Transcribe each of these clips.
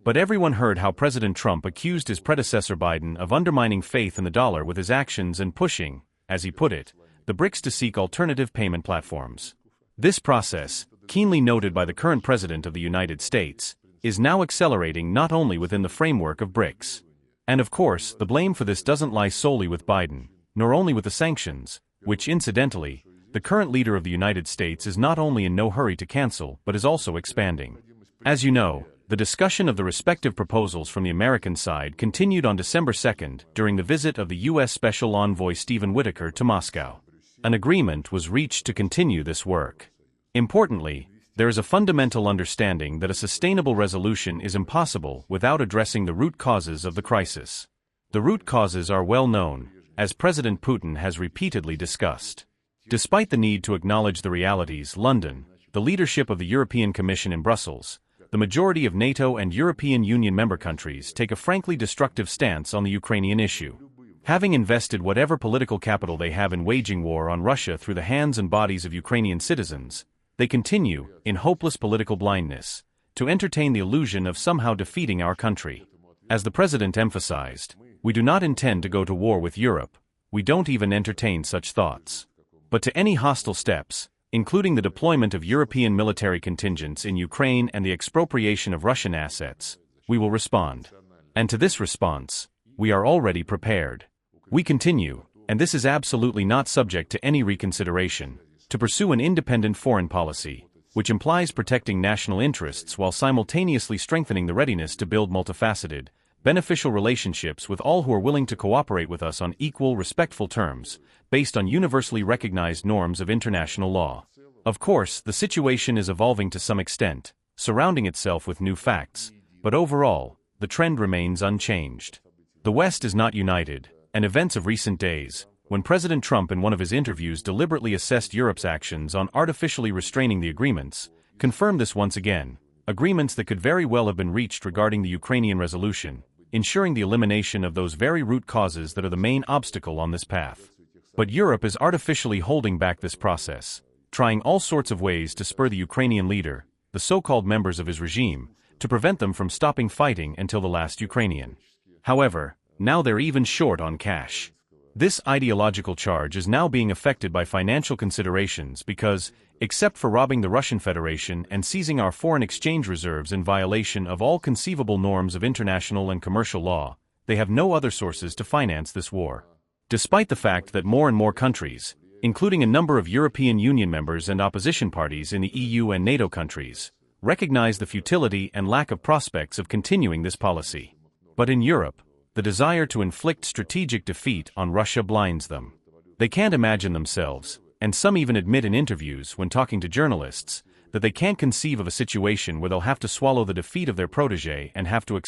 But everyone heard how President Trump accused his predecessor Biden of undermining faith in the dollar with his actions and pushing, as he put it, the BRICS to seek alternative payment platforms. This process, keenly noted by the current President of the United States, is now accelerating not only within the framework of BRICS. And of course, the blame for this doesn't lie solely with Biden, nor only with the sanctions, which incidentally, the current leader of the United States is not only in no hurry to cancel but is also expanding. As you know, the discussion of the respective proposals from the American side continued on December 2nd during the visit of the U.S. Special Envoy Stephen Whitaker to Moscow. An agreement was reached to continue this work. Importantly, there is a fundamental understanding that a sustainable resolution is impossible without addressing the root causes of the crisis. The root causes are well known, as President Putin has repeatedly discussed. Despite the need to acknowledge the realities, London, the leadership of the European Commission in Brussels, the majority of NATO and European Union member countries take a frankly destructive stance on the Ukrainian issue. Having invested whatever political capital they have in waging war on Russia through the hands and bodies of Ukrainian citizens, they continue, in hopeless political blindness, to entertain the illusion of somehow defeating our country. As the President emphasized, we do not intend to go to war with Europe, we don't even entertain such thoughts. But to any hostile steps, including the deployment of European military contingents in Ukraine and the expropriation of Russian assets, we will respond. And to this response, we are already prepared. We continue, and this is absolutely not subject to any reconsideration, to pursue an independent foreign policy, which implies protecting national interests while simultaneously strengthening the readiness to build multifaceted, beneficial relationships with all who are willing to cooperate with us on equal, respectful terms, based on universally recognized norms of international law. Of course, the situation is evolving to some extent, surrounding itself with new facts, but overall, the trend remains unchanged. The West is not united, and events of recent days, when President Trump in one of his interviews deliberately assessed Europe's actions on artificially restraining the agreements, confirmed this once again, agreements that could very well have been reached regarding the Ukrainian resolution, ensuring the elimination of those very root causes that are the main obstacle on this path. But Europe is artificially holding back this process, trying all sorts of ways to spur the Ukrainian leader, the so-called members of his regime, to prevent them from stopping fighting until the last Ukrainian. However, now they're even short on cash. This ideological charge is now being affected by financial considerations because, except for robbing the Russian Federation and seizing our foreign exchange reserves in violation of all conceivable norms of international and commercial law, they have no other sources to finance this war. Despite the fact that more and more countries, including a number of European Union members and opposition parties in the EU and NATO countries, recognize the futility and lack of prospects of continuing this policy. But in Europe, the desire to inflict strategic defeat on Russia blinds them. They can't imagine themselves, and some even admit in interviews when talking to journalists, that they can't conceive of a situation where they'll have to swallow the defeat of their protégé and have to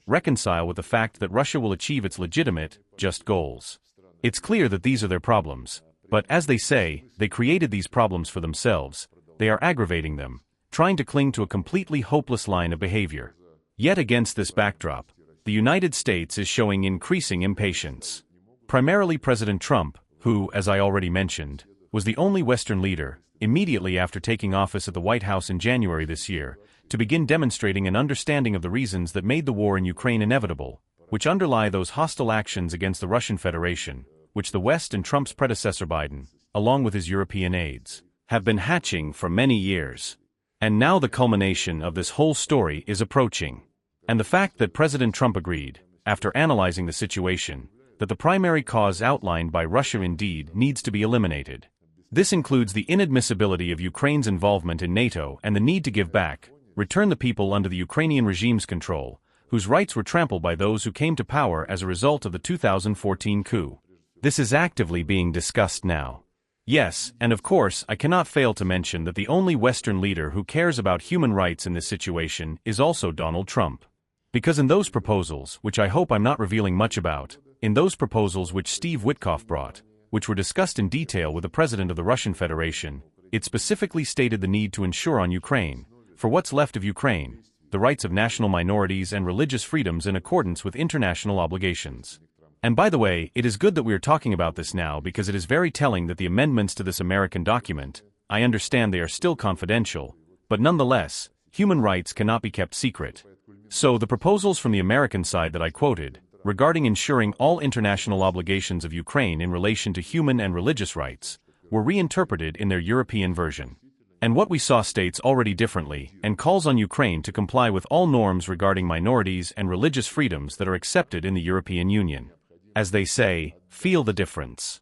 reconcile with the fact that Russia will achieve its legitimate, just goals. It's clear that these are their problems, but as they say, they created these problems for themselves, they are aggravating them, trying to cling to a completely hopeless line of behavior. Yet against this backdrop, the United States is showing increasing impatience. Primarily President Trump, who, as I already mentioned, was the only Western leader, immediately after taking office at the White House in January this year, to begin demonstrating an understanding of the reasons that made the war in Ukraine inevitable, which underlie those hostile actions against the Russian Federation, which the West and Trump's predecessor Biden, along with his European aides, have been hatching for many years. And now the culmination of this whole story is approaching. And the fact that President Trump agreed, after analyzing the situation, that the primary cause outlined by Russia indeed needs to be eliminated. This includes the inadmissibility of Ukraine's involvement in NATO and the need to give back, return the people under the Ukrainian regime's control, whose rights were trampled by those who came to power as a result of the 2014 coup. This is actively being discussed now. Yes, and of course, I cannot fail to mention that the only Western leader who cares about human rights in this situation is also Donald Trump. Because in those proposals, which I hope I'm not revealing much about, in those proposals which Steve Witkoff brought, which were discussed in detail with the President of the Russian Federation, it specifically stated the need to ensure on Ukraine, for what's left of Ukraine, the rights of national minorities and religious freedoms in accordance with international obligations. And by the way, it is good that we are talking about this now because it is very telling that the amendments to this American document, I understand they are still confidential, but nonetheless, human rights cannot be kept secret. So the proposals from the American side that I quoted, regarding ensuring all international obligations of Ukraine in relation to human and religious rights, were reinterpreted in their European version. And what we saw states already differently, and calls on Ukraine to comply with all norms regarding minorities and religious freedoms that are accepted in the European Union. As they say, feel the difference.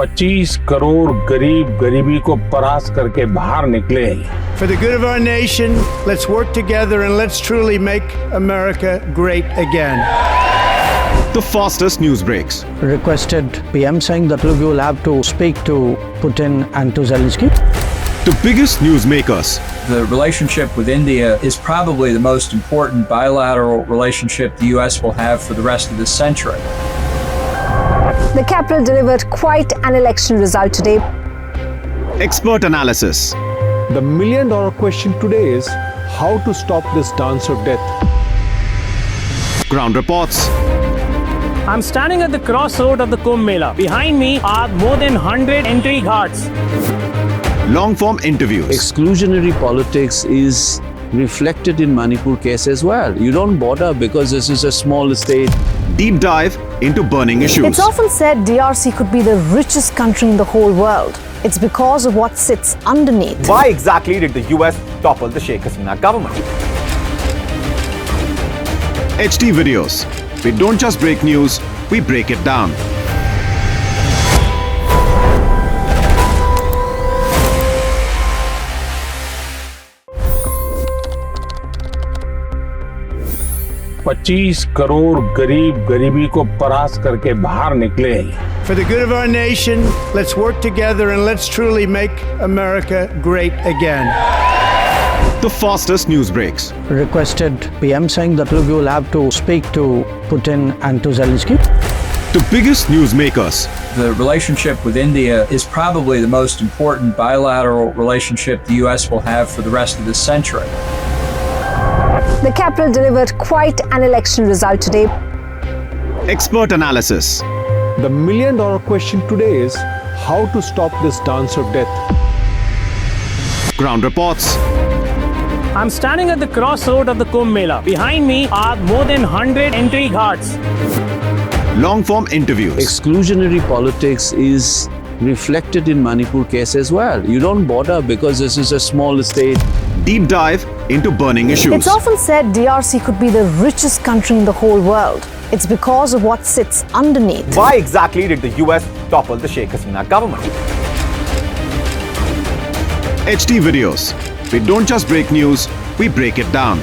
$25 crore गरीब गरीबी को परास्त करके बाहर निकले। For the good of our nation, let's work together and let's truly make America great again. The fastest news breaks. Requested PM saying that look, you will have to speak to Putin and to Zelensky. The biggest newsmakers. The relationship with India is probably the most important bilateral relationship the US will have for the rest of this century. The capital delivered quite an election result today. Expert analysis. The million-dollar question today is how to stop this dance of death. Ground reports. I'm standing at the crossroad of the Kumbh Mela. Behind me are more than 100 entry ghats. Long-form interviews. Exclusionary politics is reflected in Manipur case as well. You don't bother because this is a small state. Deep dive into burning issues. It's often said DRC could be the richest country in the whole world. It's because of what sits underneath. Why exactly did the US topple the Sheikh Hasina government? HT videos. We don't just break news, we break it down. $25 crore गरीब गरीबी को परास्त करके बाहर निकले। For the good of our nation, let's work together and let's truly make America great again. The fastest news breaks. Requested PM saying that look, you will have to speak to Putin and to Zelensky. The biggest newsmakers. The relationship with India is probably the most important bilateral relationship the US will have for the rest of this century. The capital delivered quite an election result today. Expert analysis. The million-dollar question today is how to stop this dance of death. Ground reports. I'm standing at the crossroad of the Kumbh Mela. Behind me are more than 100 entry ghats. Long-form interviews. Exclusionary politics is reflected in Manipur case as well. You don't bother because this is a small state. Deep dive into burning issues. It's often said DRC could be the richest country in the whole world. It's because of what sits underneath. Why exactly did the US topple the Sheikh Hasina government? HT videos. We don't just break news, we break it down.